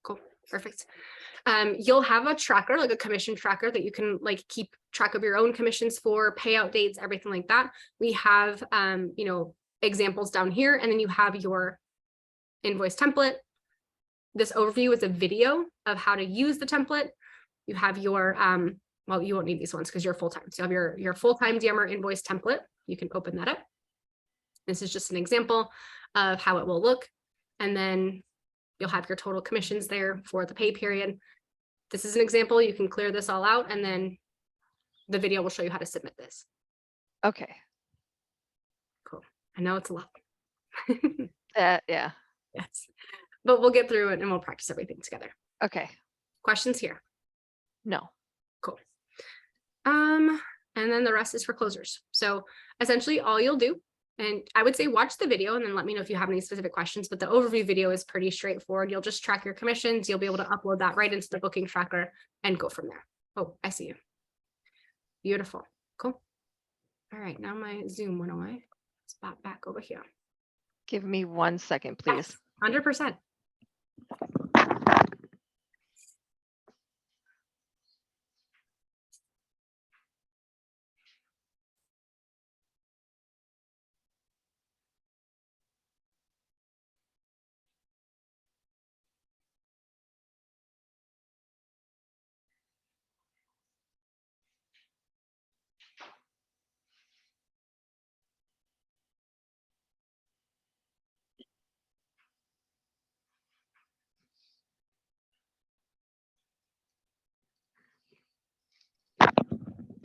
Cool. Perfect. You'll have a tracker, like a commission tracker that you can like keep track of your own commissions for, payout dates, everything like that. We have, examples down here, and then you have your invoice template. This overview is a video of how to use the template. You have your, well, you won't need these ones because you're full-time. So you have your full-time DMR invoice template. You can open that up. This is just an example of how it will look. And then you'll have your total commissions there for the pay period. This is an example. You can clear this all out, and then the video will show you how to submit this. Okay. Cool. I know it's a lot. Yeah. Yes. But we'll get through it and we'll practice everything together. Okay. Questions here? No. Cool. And then the rest is for closers. So essentially all you'll do, and I would say watch the video and then let me know if you have any specific questions, but the overview video is pretty straightforward. You'll just track your commissions. You'll be able to upload that right into the booking tracker and go from there. Oh, I see you. Beautiful. Cool. All right. Now my Zoom went away. Let's pop back over here. Give me 1 second, please. Yes, 100%.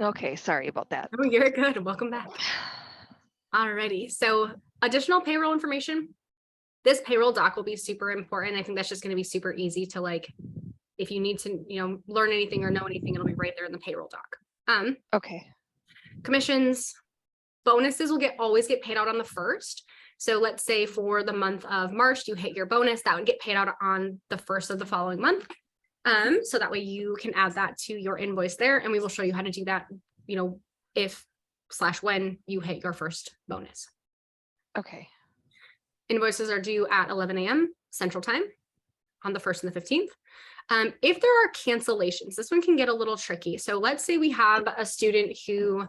Okay, sorry about that. Oh, you're good. Welcome back. Alrighty. So additional payroll information. This payroll doc will be super important. I think that's just going to be super easy to like, if you need to, learn anything or know anything, it'll be right there in the payroll doc. Okay. Commissions, bonuses will always get paid out on the 1st. So let's say for the month of March, you hit your bonus, that would get paid out on the 1st of the following month. So that way you can add that to your invoice there, and we will show you how to do that, if/when you hit your first bonus. Okay. Invoices are due at 11 a.m. Central Time on the 1st and the 15th. If there are cancellations, this one can get a little tricky. So let's say we have a student who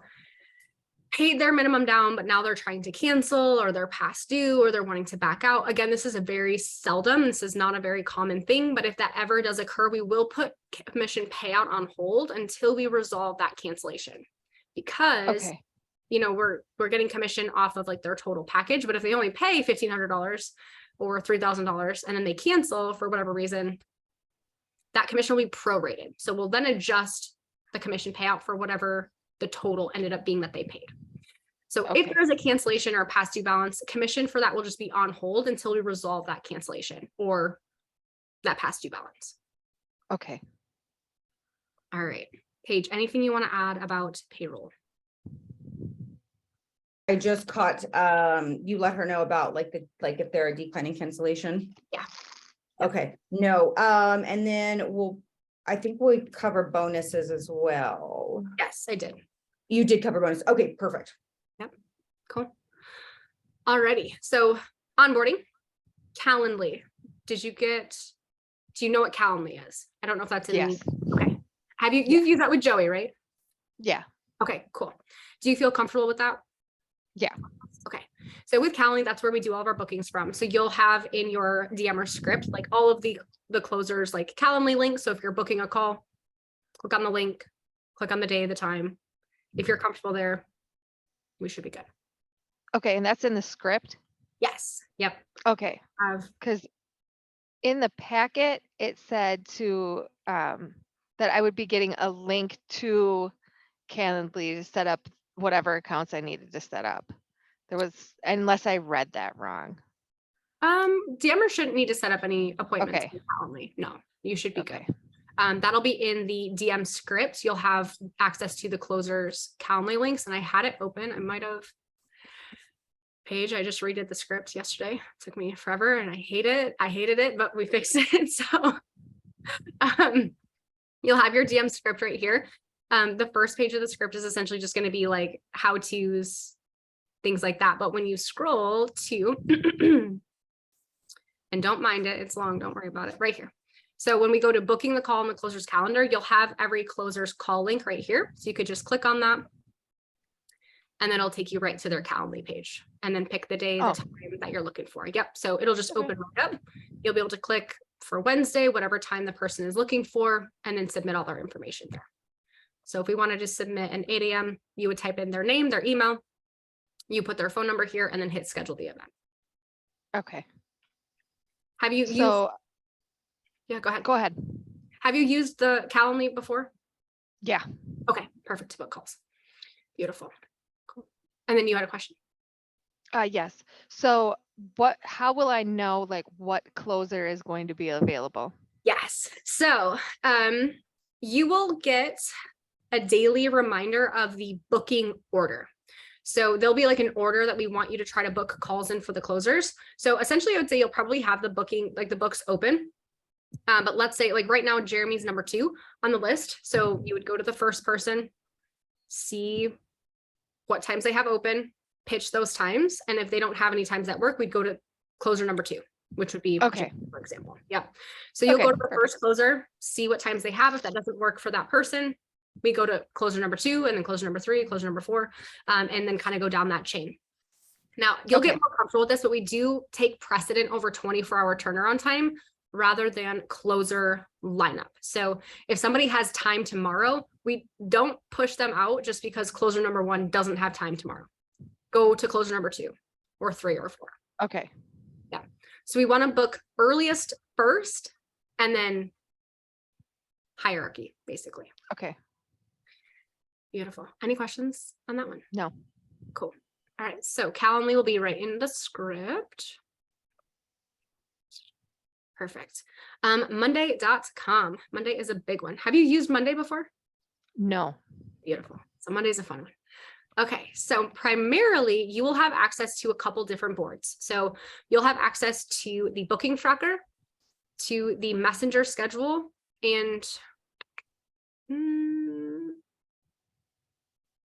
paid their minimum down, but now they're trying to cancel, or they're past due, or they're wanting to back out. Again, this is a very seldom, this is not a very common thing, but if that ever does occur, we will put commission payout on hold until we resolve that cancellation. Because, Okay. you know, we're getting commission off of like their total package, but if they only pay $1,500 or $3,000 and then they cancel for whatever reason, that commission will be prorated. So we'll then adjust the commission payout for whatever the total ended up being that they paid. So if Okay. there's a cancellation or a past due balance, commission for that will just be on hold until we resolve that cancellation or that past due balance. Okay. All right, Paige, anything you want to add about payroll? I just caught, you let her know about like if they're a declining cancellation. Yeah. Okay, no, and then I think we cover bonuses as well. Yes, I did. You did cover bonus. Okay, perfect. Cool. Alrighty, so onboarding, Calendly. Do you know what Calendly is? I don't know if that's in. Yes. Okay. You've used that with Joey, right? Yeah. Okay, cool. Do you feel comfortable with that? Yeah. Okay. So with Calendly, that's where we do all of our bookings from. So you'll have in your DMer script, like all of the closers, like Calendly links. So if you're booking a call, click on the link, click on the day, the time. If you're comfortable there, we should be good. Okay. And that's in the script. Yes. Yep. Okay. Have Because in the packet, it said to that I would be getting a link to Calendly to set up whatever accounts I needed to set up. There was, unless I read that wrong. DMer shouldn't need to set up any appointments Okay. with Calendly. No, you should be Okay. good. That'll be in the DM script. You'll have access to the closers Calendly links, and I had it open. I might have. Paige, I just redid the script yesterday. It took me forever and I hated it, but we fixed it. So you'll have your DM script right here. The first page of the script is essentially just going to be like how-tos, things like that. But when you scroll to, and don't mind it, it's long, don't worry about it, right here. So when we go to booking the call in the closer's calendar, you'll have every closer's call link right here. So you could just click on that, and then it'll take you right to their Calendly page, and then pick the day, the time that you're looking for. Yep. So it'll just open right up. You'll be able to click for Wednesday, whatever time the person is looking for, and then submit all their information there. So if we wanted to submit an 8 a.m., you would type in their name, their email, you put their phone number here, and then hit schedule the event. Okay. Have you used? Yeah, go ahead. Go ahead. Have you used the Calendly before? Yeah. Okay, perfect to book calls. Beautiful. Cool. And then you had a question. Yes. So how will I know like what closer is going to be available? Yes. So you will get a daily reminder of the booking order. So there'll be like an order that we want you to try to book calls in for the closers. So essentially I would say you'll probably have the booking, like the books open. But let's say like right now, Jeremy's number 2 on the list. So you would go to the first person, see what times they have open, pitch those times. And if they don't have any times that work, we'd go to closer number 2, which would be, okay, for example. Yeah. So you'll okay, go to the first closer, see what times they have. If that doesn't work for that person, we go to closer number 2, and then closer number 3, closer number 4, and then kind of go down that chain. Now you'll get more comfortable with this, but we do take precedent over 24-hour turnaround time rather than closer lineup. So if somebody has time tomorrow, we don't push them out just because closer number 1 doesn't have time tomorrow. Go to closer number 2 or 3 or 4. Okay. Yeah. So we want to book earliest first and then hierarchy, basically. Okay. Beautiful. Any questions on that one? No. Cool. All right. So Calendly will be right in the script. Perfect. Monday.com. Monday is a big one. Have you used Monday before? No. Beautiful. So Monday's a fun one. Okay, so primarily you will have access to a couple different boards. So you'll have access to the booking tracker, to the messenger schedule, and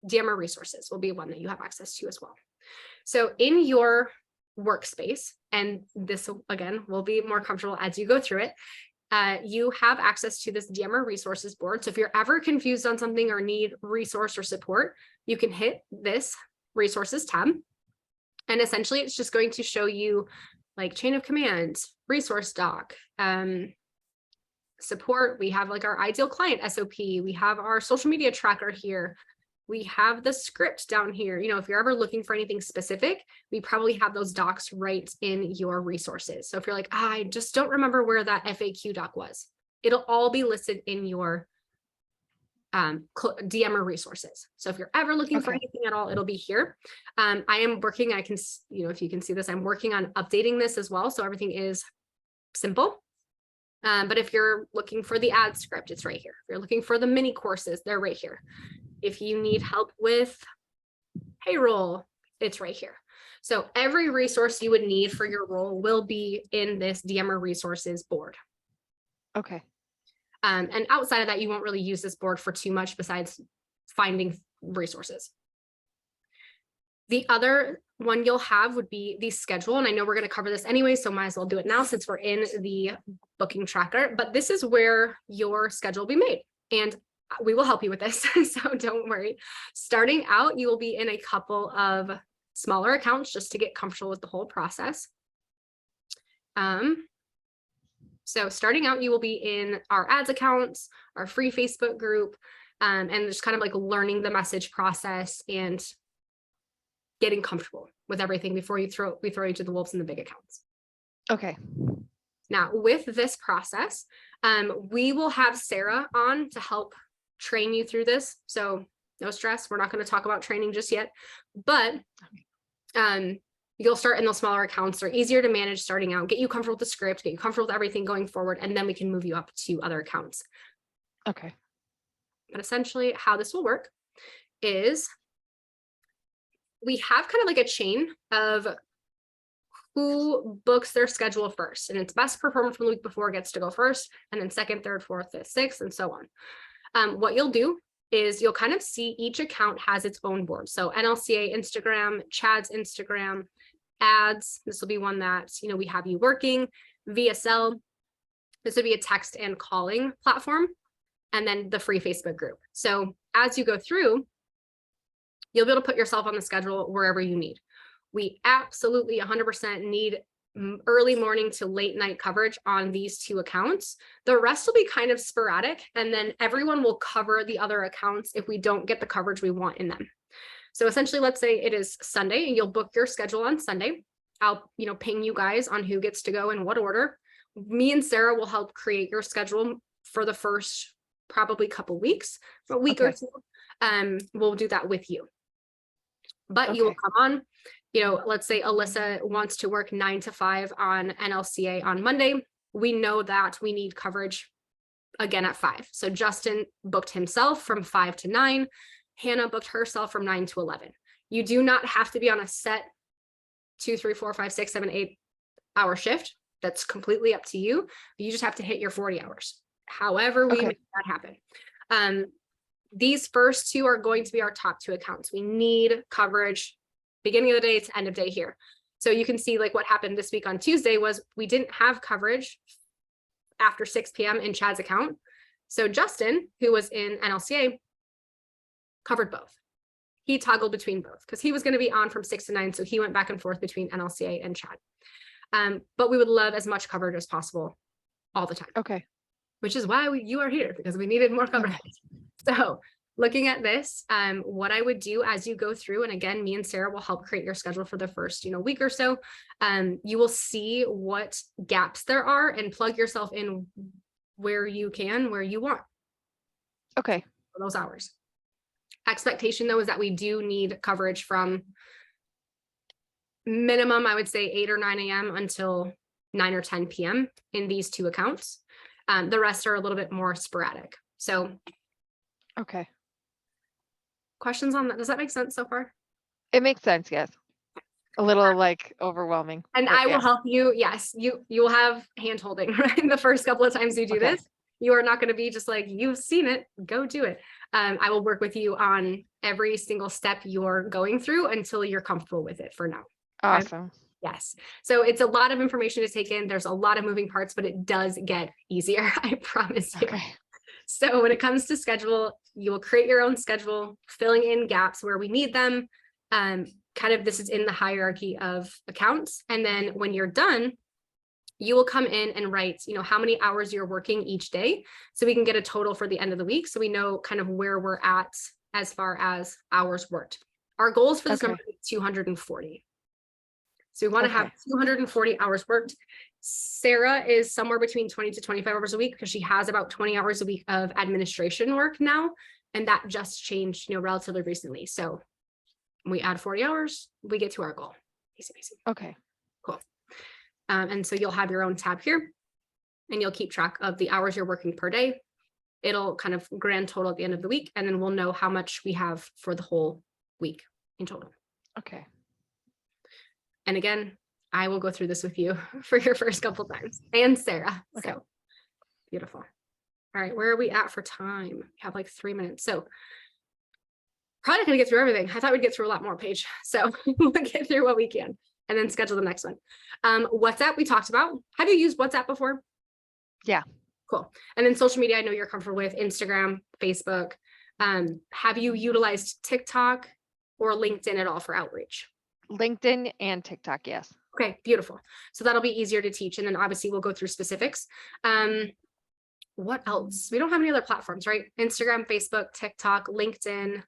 DMer resources will be one that you have access to as well. So in your workspace, and this again will be more comfortable as you go through it, you have access to this DMR resources board. So if you're ever confused on something or need resource or support, you can hit this resources tab. And essentially it's just going to show you like chain of command, resource doc, support. We have like our ideal client SOP. We have our social media tracker here. We have the script down here. You know, if you're ever looking for anything specific, we probably have those docs right in your resources. So if you're like, I just don't remember where that FAQ doc was, it'll all be listed in your DMR resources. So if you're ever looking for anything at all, it'll be here. I am working, I can, you know, if you can see this, I'm working on updating this as well. So everything is simple. But if you're looking for the ad script, it's right here. If you're looking for the mini courses, they're right here. If you need help with payroll, it's right here. So every resource you would need for your role will be in this DMR resources board. Okay. And outside of that, you won't really use this board for too much besides finding resources. The other one you'll have would be the schedule. And I know we're going to cover this anyway, so might as well do it now since we're in the booking tracker. But this is where your schedule will be made. And we will help you with this, so don't worry. Starting out, you will be in a couple of smaller accounts just to get comfortable with the whole process. So starting out, you will be in our ads accounts, our free Facebook group, and just kind of like learning the message process and getting comfortable with everything before we throw you to the wolves in the big accounts. Okay. Now, with this process, we will have Sara on to help train you through this. So no stress. We're not going to talk about training just yet, but you'll start in those smaller accounts. They're easier to manage starting out, get you comfortable with the script, get you comfortable with everything going forward, and then we can move you up to other accounts. Okay. But essentially how this will work is we have kind of like a chain of who books their schedule first, and its best performer from the week before gets to go first, and then second, third, fourth, fifth, sixth, and so on. What you'll do is you'll kind of see each account has its own board. So NLCA Instagram, Chad's Instagram, ads. This will be one that, you know, we have you working. VSL, this would be a text and calling platform. And then the free Facebook group. So as you go through, you'll be able to put yourself on the schedule wherever you need. We absolutely 100% need early morning to late night coverage on these two accounts. The rest will be kind of sporadic, and then everyone will cover the other accounts if we don't get the coverage we want in them. So essentially, let's say it is Sunday and you'll book your schedule on Sunday. I'll, you know, ping you guys on who gets to go in what order. Me and Sara will help create your schedule for the first probably couple weeks, a week or two. We'll do that with you. But you will come on, you know, let's say Alyssa wants to work 9 to 5 on NLCA on Monday. We know that we need coverage again at 5. So Justin booked himself from 5 to 9. Hannah booked herself from 9 to 11. You do not have to be on a set 2, 3, 4, 5, 6, 7, 8 hour shift. That's completely up to you. You just have to hit your 40 hours. However, we make that happen. These first two are going to be our top 2 accounts. We need coverage beginning of the day to end of day here. So you can see like what happened this week on Tuesday was we didn't have coverage after 6 p.m. in Chad's account. So Justin, who was in NLCA, covered both. He toggled between both because he was going to be on from 6 to 9. So he went back and forth between NLCA and Chad. But we would love as much coverage as possible all the time. Okay. Which is why you are here, because we needed more coverage. So looking at this, what I would do as you go through, and again, me and Sara will help create your schedule for the first, you know, week or so. You will see what gaps there are and plug yourself in where you can, where you want. Okay. For those hours. Expectation though is that we do need coverage from minimum, I would say 8 or 9 a.m. until 9 or 10 p.m. in these 2 accounts. The rest are a little bit more sporadic. So, okay. Questions on that? Does that make sense so far? It makes sense. Yes. A little like overwhelming. And I will help you. Yes, you will have hand holding, right? The first couple of times you do this, you are not going to be just like, you've seen it, go do it. I will work with you on every single step you're going through until you're comfortable with it for now. Awesome. Yes. So it's a lot of information to take in. There's a lot of moving parts, but it does get easier. I promise you. Okay. So when it comes to schedule, you will create your own schedule, filling in gaps where we need them. Kind of this is in the hierarchy of accounts. And then when you're done, you will come in and write, how many hours you're working each day. So we can get a total for the end of the week. So we know kind of where we're at as far as hours worked. Our goals for this number is 240. So we want to have 240 hours worked. Sarah is somewhere between 20 to 25 hours a week because she has about 20 hours a week of administration work now. And that just changed, relatively recently. So we add 40 hours, we get to our goal. Easy, easy. Okay. Cool. And so you'll have your own tab here and you'll keep track of the hours you're working per day. It'll kind of grand total at the end of the week. And then we'll know how much we have for the whole week in total. Okay. And again, I will go through this with you for your first couple times, and Sarah. Okay. So beautiful. All right, where are we at for time? We have like 3 minutes. So probably not gonna get through everything. I thought we'd get through a lot more, Paige. So we'll get through what we can and then schedule the next one. WhatsApp we talked about. Have you used WhatsApp before? Yeah. Cool. And then social media, I know you're comfortable with Instagram, Facebook. Have you utilized TikTok or LinkedIn at all for outreach? LinkedIn and TikTok, yes. Okay, beautiful. So that'll be easier to teach. And then obviously we'll go through specifics. What else? We don't have any other platforms, right? Instagram, Facebook, TikTok, LinkedIn.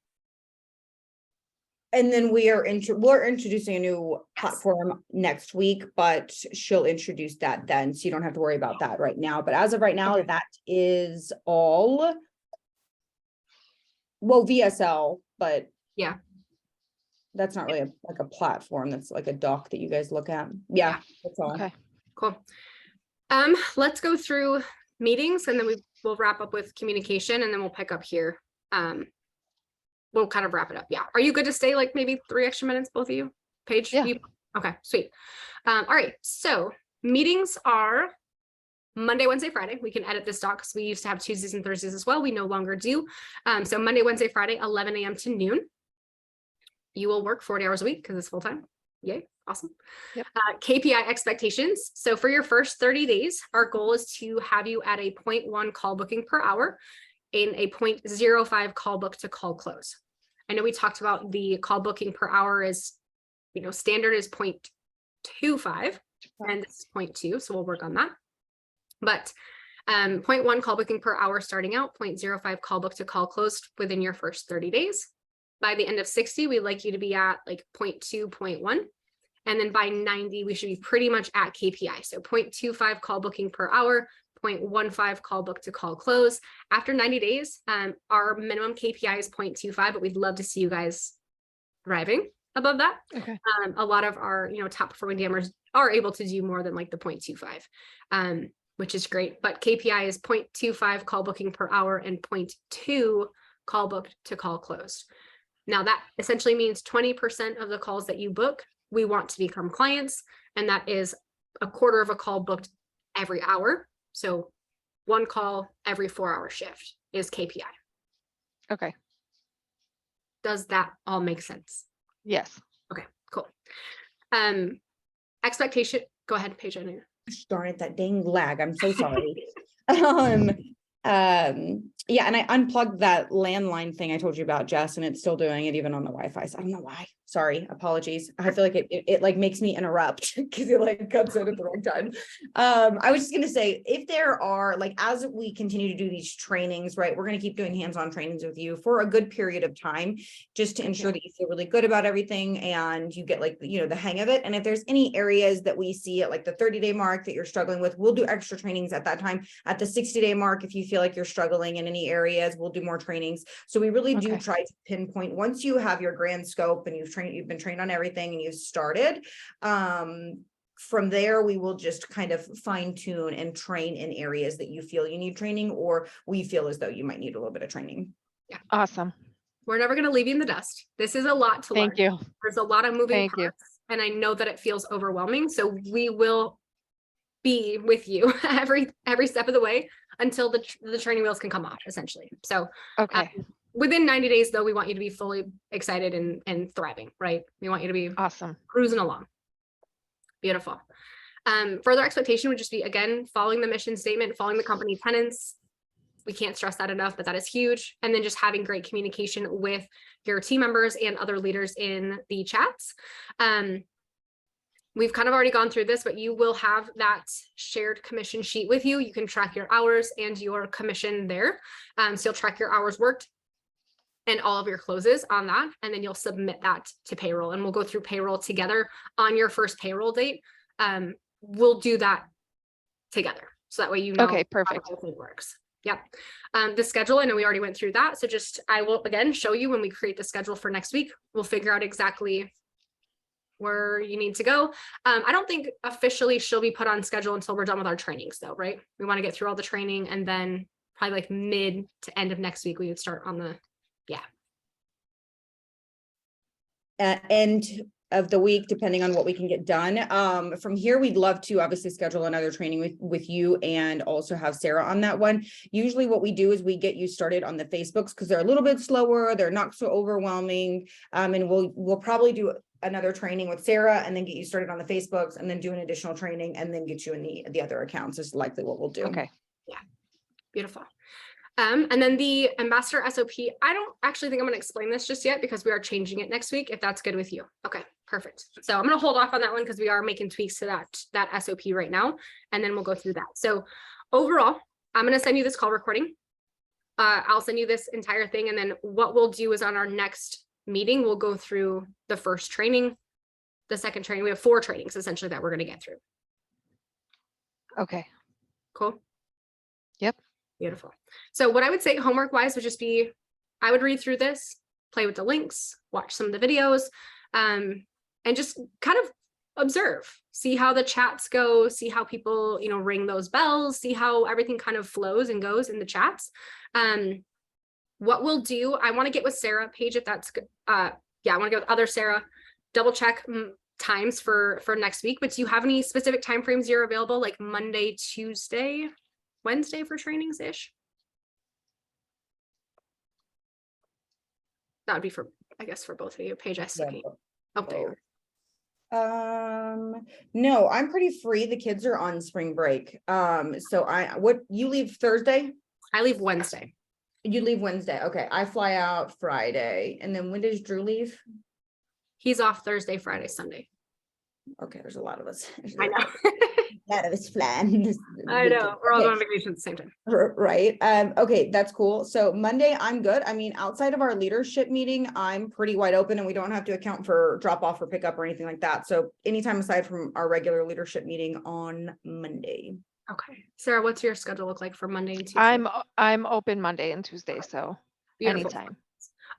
And then we're introducing a new platform next week, but she'll introduce that then. So you don't have to worry about that right now. But as of right now, that is all. Well, VSL, but yeah, that's not really like a platform. That's like a doc that you guys look at. Yeah, that's all. Okay. Cool. Let's go through meetings and then we'll wrap up with communication and then we'll pick up here. We'll kind of wrap it up. Yeah. Are you good to stay like maybe 3 extra minutes, both of you? Paige? Yeah. Okay, sweet. All right. So meetings are Monday, Wednesday, Friday. We can edit this doc because we used to have Tuesdays and Thursdays as well. We no longer do. So Monday, Wednesday, Friday, 11 a.m. to noon. You will work 40 hours a week because it's full time. Yay. Awesome. Yep. KPI expectations. So for your first 30 days, our goal is to have you at a 0.1 call booking per hour in a 0.05 call book to call close. I know we talked about the call booking per hour is, standard is 0.25 and this is 0.2. So we'll work on that. But 0.1 call booking per hour starting out, 0.05 call book to call closed within your first 30 days. By the end of 60, we'd like you to be at like 0.2, 0.1. And then by 90, we should be pretty much at KPI. So 0.25 call booking per hour, 0.15 call book to call close. After 90 days, our minimum KPI is 0.25, but we'd love to see you guys thriving above that. Okay. A lot of our, top performing DMers are able to do more than like the 0.25, which is great. But KPI is 0.25 call booking per hour and 0.2 call book to call closed. Now that essentially means 20% of the calls that you book, we want to become clients. And that is a quarter of a call booked every hour. So 1 call every 4-hour shift is KPI. Okay. Does that all make sense? Yes. Okay, cool. Expectation, go ahead, Paige. Darn it, that dang lag. I'm so sorry. Yeah, and I unplugged that landline thing I told you about, Jess, and it's still doing it even on the Wi-Fi. So I don't know why. Sorry, apologies. I feel like it like makes me interrupt because it like cuts in at the wrong time. I was just gonna say, if there are like, as we continue to do these trainings, right, we're gonna keep doing hands-on trainings with you for a good period of time, just to ensure that you feel really good about everything and you get like, the hang of it. And if there's any areas that we see at like the 30-day mark that you're struggling with, we'll do extra trainings at that time. At the 60-day mark, if you feel like you're struggling in any areas, we'll do more trainings. So we really do try to pinpoint, once you have your grand scope and you've been trained on everything and you've started, from there, we will just kind of fine tune and train in areas that you feel you need training, or we feel as though you might need a little bit of training. Yeah. Awesome. We're never going to leave you in the dust. This is a lot to learn. Thank you. There's a lot of moving parts, and I know that it feels overwhelming. So we will be with you every step of the way until the training wheels can come off, essentially. So within 90 days, though, we want you to be fully excited and thriving, right? We want you to be awesome, cruising along. Beautiful. Further expectation would just be, again, following the mission statement, following the company tenants. We can't stress that enough, but that is huge. And then just having great communication with your team members and other leaders in the chats. We've kind of already gone through this, but you will have that shared commission sheet with you. You can track your hours and your commission there. So you'll track your hours worked and all of your closes on that. And then you'll submit that to payroll, and we'll go through payroll together on your first payroll date. We'll do that together. So that way, you know, Okay, perfect. how the whole thing works. Yeah. The schedule, I know we already went through that. So just, I will again show you when we create the schedule for next week. We'll figure out exactly where you need to go. I don't think officially she'll be put on schedule until we're done with our trainings though, right? We want to get through all the training, and then probably like mid to end of next week, we would start on the, End of the week, depending on what we can get done. From here, we'd love to obviously schedule another training with you, and also have Sarah on that one. Usually what we do is we get you started on the Facebooks, because they're a little bit slower, they're not so overwhelming. And we'll probably do another training with Sarah, and then get you started on the Facebooks, and then do an additional training, and then get you in the other accounts is likely what we'll do. Okay. yeah, beautiful. And then the ambassador SOP, I don't actually think I'm going to explain this just yet, because we are changing it next week, if that's good with you. Okay, perfect. So I'm going to hold off on that one, because we are making tweaks to that SOP right now, and then we'll go through that. So overall, I'm going to send you this call recording. I'll send you this entire thing, and then what we'll do is on our next meeting, we'll go through the first training, the second training. We have 4 trainings essentially that we're going to get through. Okay. Cool. Yep. Beautiful. So what I would say homework wise would just be, I would read through this, play with the links, watch some of the videos, and just kind of observe, see how the chats go, see how people, you know, ring those bells, see how everything kind of flows and goes in the chats. What we'll do, I want to get with Sarah, Paige, if that's good. Yeah, I want to go with other Sarah, double check times for next week. But do you have any specific time frames you're available, like Monday, Tuesday, Wednesday for trainings ish? That would be for, I guess, for both of you. Paige, I still can't. Oh, there you are. No, I'm pretty free. The kids are on spring break. So you leave Thursday? I leave Wednesday. You leave Wednesday. Okay. I fly out Friday. And then when does Drew leave? He's off Thursday, Friday, Sunday. Okay, there's a lot of us. I know. A lot of us flying. I know. We're all going on vacation at the same time. Right. Okay, that's cool. So Monday, I'm good. I mean, outside of our leadership meeting, I'm pretty wide open, and we don't have to account for drop off or pickup or anything like that. So anytime aside from our regular leadership meeting on Monday. Okay. Sarah, what's your schedule look like for Monday and Tuesday? I'm open Monday and Tuesday, so Beautiful. anytime.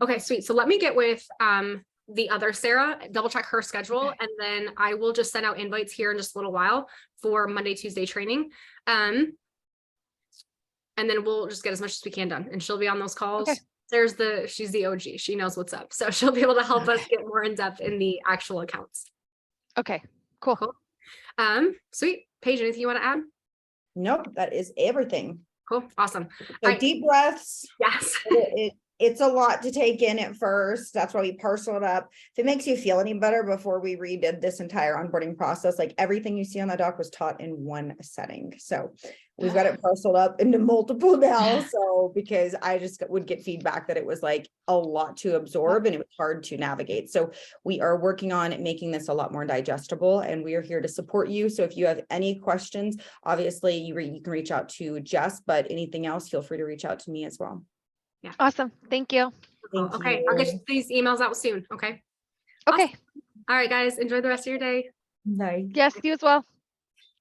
Okay, sweet. So let me get with the other Sarah, double check her schedule, Okay. and then I will just send out invites here in just a little while for Monday, Tuesday training. And then we'll just get as much as we can done, and she'll be on those calls. Okay. She's the OG. She knows what's up. So she'll be able to help us get more in depth in the actual accounts. Okay, cool. Sweet. Paige, anything you want to add? Nope, that is everything. Cool. Awesome. So deep breaths. Yes. It's a lot to take in at first. That's why we parcel it up. If it makes you feel any better, before we redid this entire onboarding process, like everything you see on that doc was taught in one setting. So we've got it parceled up into multiple now. So because I just would get feedback that it was like a lot to absorb and it was hard to navigate. So we are working on making this a lot more digestible, and we are here to support you. So if you have any questions, obviously you can reach out to Jess, but anything else, feel free to reach out to me as well. Yeah. Awesome. Thank you. Thank Okay. you. I'll get these emails out soon. Okay. Okay. Awesome. All right, guys. Enjoy the rest of your day. Bye. Yes, you as well.